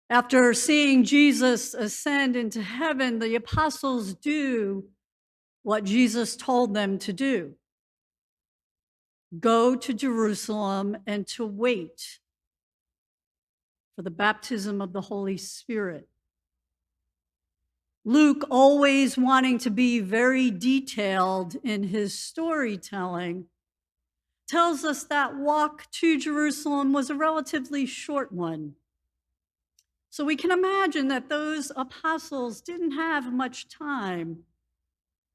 After seeing Jesus ascend into heaven, the apostles do what Jesus told them to do: go to Jerusalem and to wait for the baptism of the Holy Spirit. Luke, always wanting to be very detailed in his storytelling, tells us that walk to Jerusalem was a relatively short one. So we can imagine that those apostles didn't have much time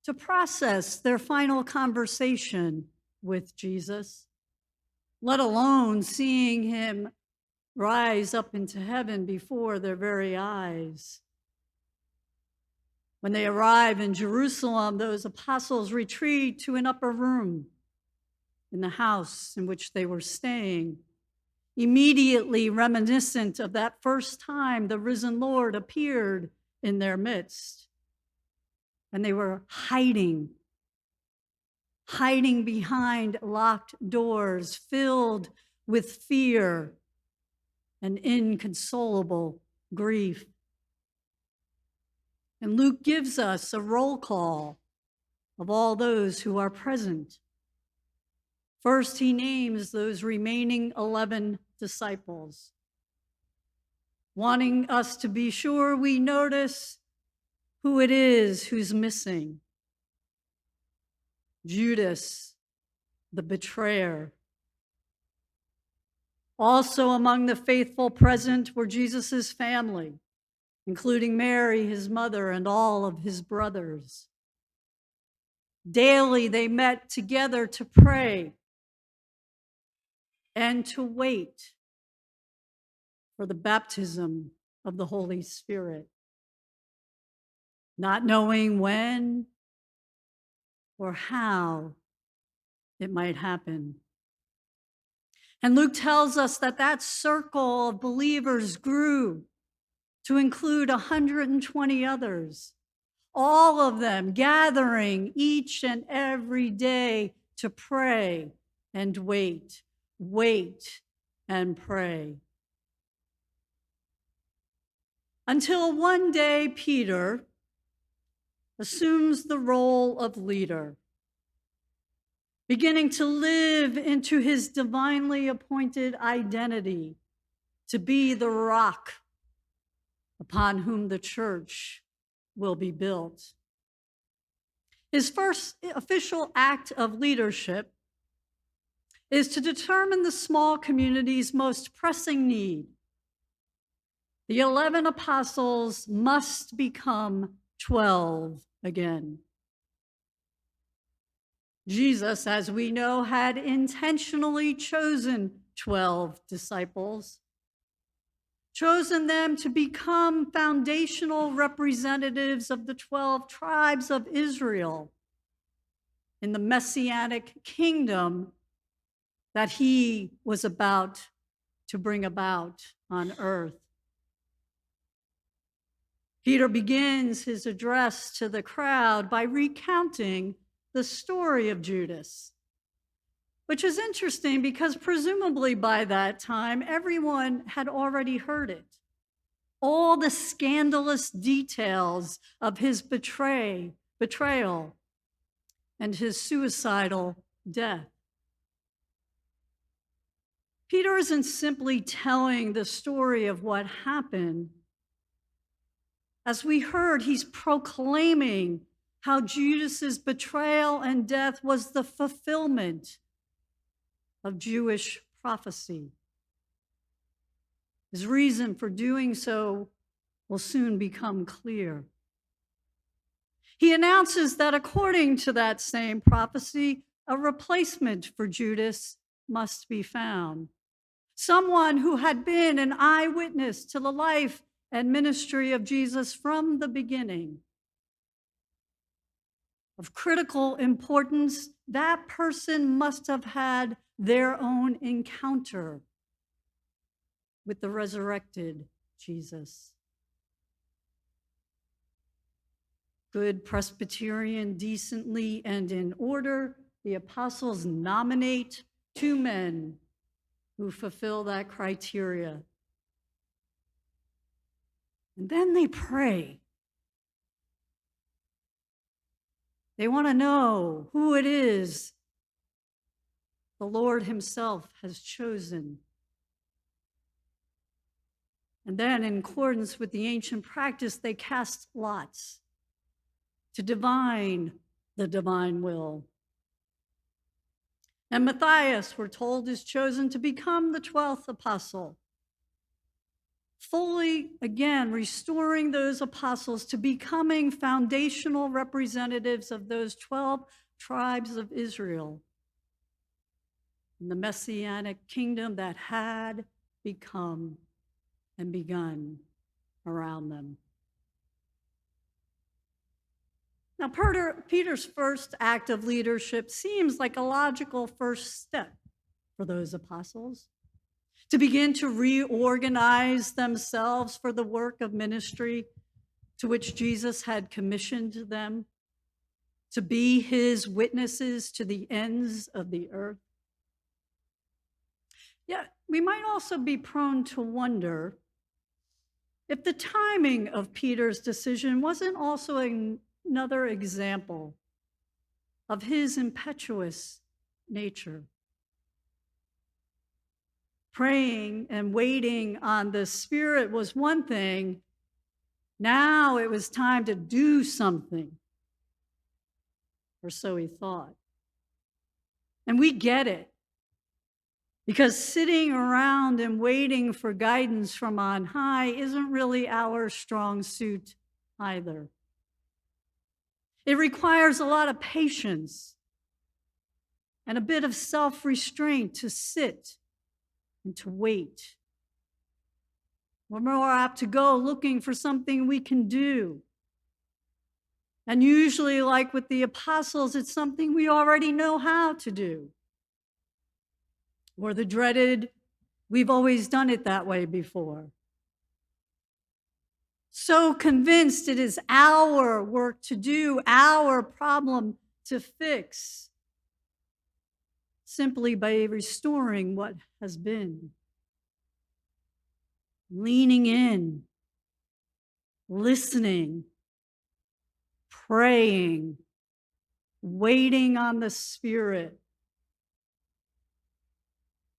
to process their final conversation with Jesus, let alone seeing him rise up into heaven before their very eyes. When they arrive in Jerusalem, those apostles retreat to an upper room in the house in which they were staying, immediately reminiscent of that first time the risen Lord appeared in their midst. And they were hiding behind locked doors, filled with fear and inconsolable grief. And Luke gives us a roll call of all those who are present. First, he names those remaining 11 disciples, wanting us to be sure we notice who it is who's missing. Judas, the betrayer. Also among the faithful present were Jesus' family, including Mary, his mother, and all of his brothers. Daily, they met together to pray and to wait for the baptism of the Holy Spirit, not knowing when or how it might happen. And Luke tells us that that circle of believers grew to include 120 others, all of them gathering each and every day to pray and wait and pray. Until one day, Peter assumes the role of leader, beginning to live into his divinely appointed identity to be the rock upon whom the church will be built. His first official act of leadership is to determine the small community's most pressing need. The 11 apostles must become 12 again. Jesus, as we know, had intentionally chosen 12 disciples, chosen them to become foundational representatives of the 12 tribes of Israel in the messianic kingdom that he was about to bring about on earth. Peter begins his address to the crowd by recounting the story of Judas, which is interesting because presumably by that time, everyone had already heard it. All the scandalous details of his betrayal and his suicidal death. Peter isn't simply telling the story of what happened. As we heard, he's proclaiming how Judas's betrayal and death was the fulfillment of Jewish prophecy. His reason for doing so will soon become clear. He announces that according to that same prophecy, a replacement for Judas must be found. Someone who had been an eyewitness to the life and ministry of Jesus from the beginning. Of critical importance, that person must have had their own encounter with the resurrected Jesus. Good Presbyterian, decently and in order, the apostles nominate 2 men who fulfill that criteria. And then they pray. They want to know who it is the Lord himself has chosen. And then, in accordance with the ancient practice, they cast lots to divine the divine will. And Matthias, we're told, is chosen to become the 12th apostle, fully, again, restoring those apostles to becoming foundational representatives of those 12 tribes of Israel in the Messianic kingdom that had become and begun around them. Now, Peter's first act of leadership seems like a logical first step for those apostles to begin to reorganize themselves for the work of ministry to which Jesus had commissioned them, to be his witnesses to the ends of the earth. Yet, we might also be prone to wonder if the timing of Peter's decision wasn't also another example of his impetuous nature. Praying and waiting on the Spirit was one thing. Now it was time to do something, or so he thought. And we get it, because sitting around and waiting for guidance from on high isn't really our strong suit either. It requires a lot of patience and a bit of self-restraint to sit and to wait. We're more apt to go looking for something we can do. And usually, like with the apostles, it's something we already know how to do. Or the dreaded, we've always done it that way before. So convinced it is our work to do, our problem to fix, simply by restoring what has been. Leaning in, listening, praying, waiting on the Spirit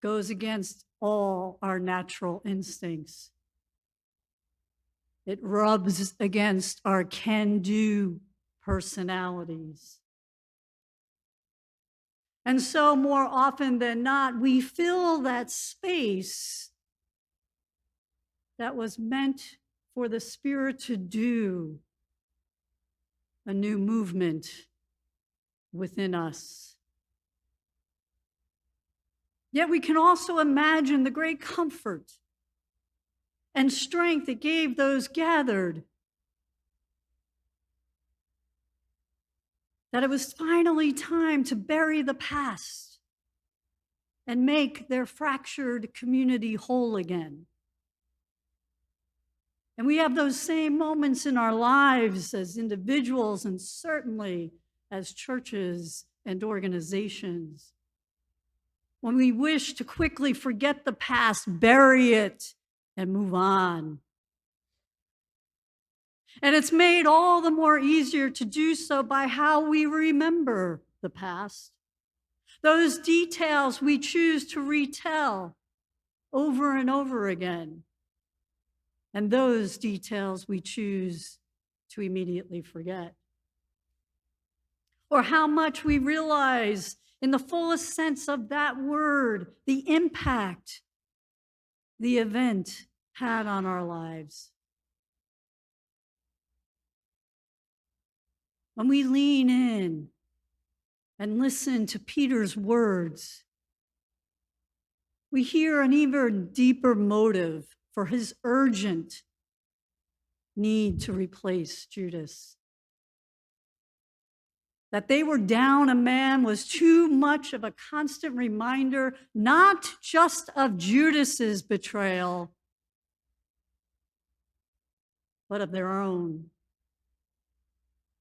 goes against all our natural instincts. It rubs against our can-do personalities. And so more often than not, we fill that space that was meant for the Spirit to do a new movement within us. Yet we can also imagine the great comfort and strength it gave those gathered, that it was finally time to bury the past and make their fractured community whole again. And we have those same moments in our lives as individuals and certainly as churches and organizations, when we wish to quickly forget the past, bury it, and move on. And it's made all the more easier to do so by how we remember the past. Those details we choose to retell over and over again. And those details we choose to immediately forget. Or how much we realize, in the fullest sense of that word, the impact the event had on our lives. When we lean in and listen to Peter's words, we hear an even deeper motive for his urgent need to replace Judas. That they were down a man was too much of a constant reminder, not just of Judas's betrayal, but of their own.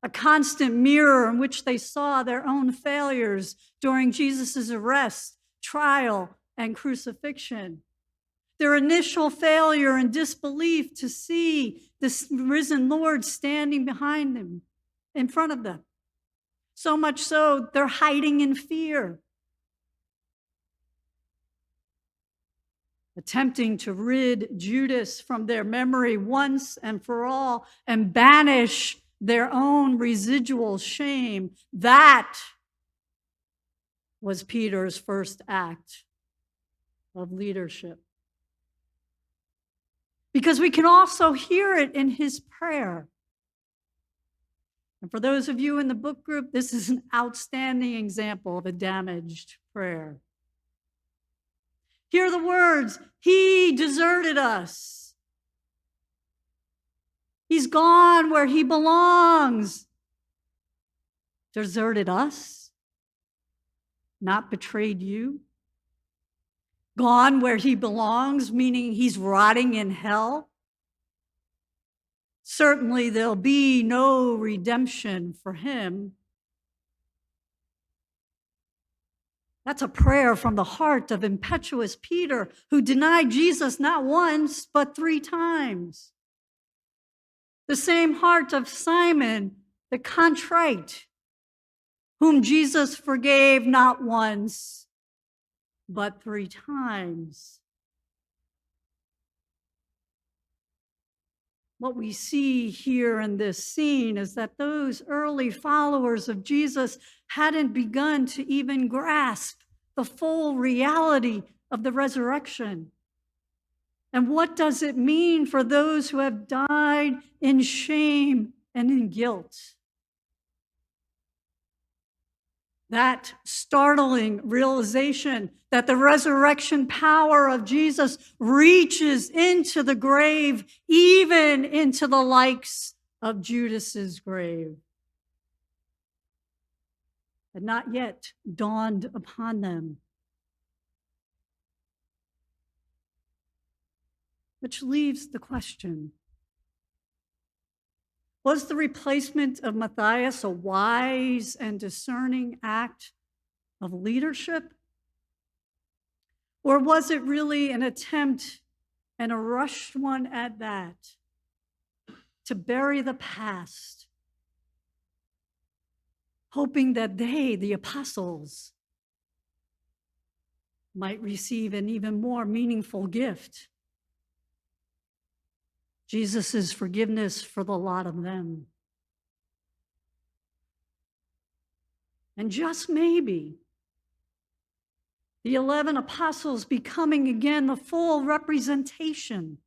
A constant mirror in which they saw their own failures during Jesus' arrest, trial, and crucifixion. Their initial failure and disbelief to see this risen Lord standing behind them, in front of them. So much so, they're hiding in fear, attempting to rid Judas from their memory once and for all and banish their own residual shame. That was Peter's first act of leadership. Because we can also hear it in his prayer. And for those of you in the book group, this is an outstanding example of a damaged prayer. Hear the words, "He deserted us. He's gone where he belongs." Deserted us? Not betrayed you? Gone where he belongs, meaning he's rotting in hell? Certainly there'll be no redemption for him. That's a prayer from the heart of impetuous Peter, who denied Jesus not once, but 3 times. The same heart of Simon, the contrite, whom Jesus forgave not once, but 3 times. What we see here in this scene is that those early followers of Jesus hadn't begun to even grasp the full reality of the resurrection. And what does it mean for those who have died in shame and in guilt? That startling realization that the resurrection power of Jesus reaches into the grave, even into the likes of Judas's grave, had not yet dawned upon them. Which leaves the question, was the replacement of Matthias a wise and discerning act of leadership? Or was it really an attempt, and a rushed one at that, to bury the past, hoping that they, the apostles, might receive an even more meaningful gift? Jesus' forgiveness for the lot of them. And just maybe, the 11 apostles becoming again the full representation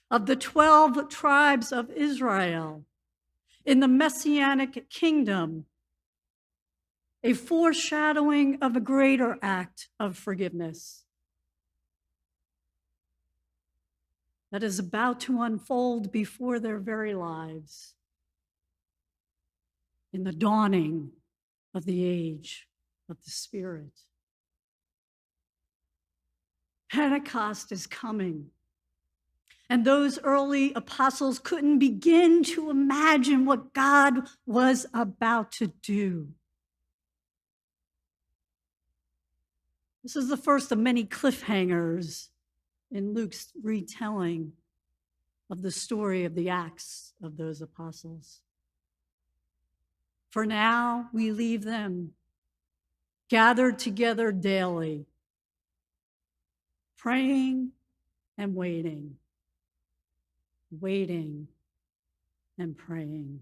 of the 12 tribes of Israel in the Messianic kingdom, a foreshadowing of a greater act of forgiveness that is about to unfold before their very lives in the dawning of the age of the Spirit. Pentecost is coming, and those early apostles couldn't begin to imagine what God was about to do. This is the first of many cliffhangers in Luke's retelling of the story of the Acts of those apostles. For now, we leave them gathered together daily, praying and waiting, waiting and praying.